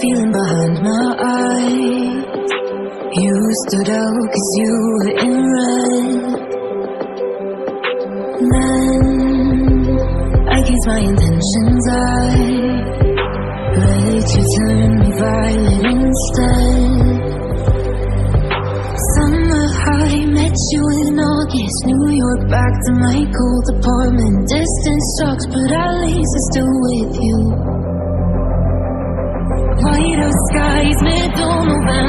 feeling behind my eyes. You stood out 'cause you were in red. Then I guess my intentions are ready to turn me violet instead. Summer high, met you in August. New York, back to my cold apartment. Distance sucks, but at least I'm still with you. White out skies, middle November.